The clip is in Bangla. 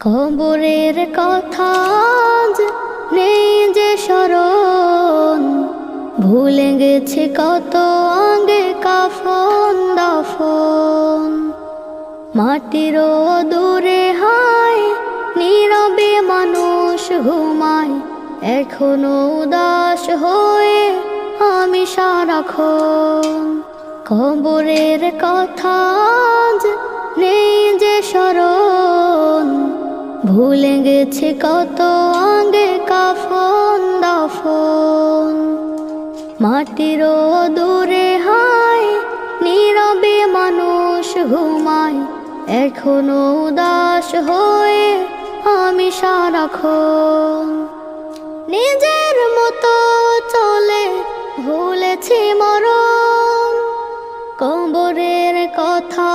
কবরের কথা আজ নেই যে স্মরণ, ভুলে গেছে কত আগে কাফন দাফন। মাটির দূরে হায় নীরবে মানুষ ঘুমায়, এখনো উদাস হয়ে আমি সারাক্ষণ। কবরের কথা আজ নেই যে স্মরণ, ভুলে গেছে কত আগে কাফন দাফন। মাটির দূরে হায় নীরবে মানুষ ঘুমায়, এখনো উদাস হয়ে আমি সারাক্ষণ। নিজের মতো চলে ভুলেছি মরণ, কবরের কথা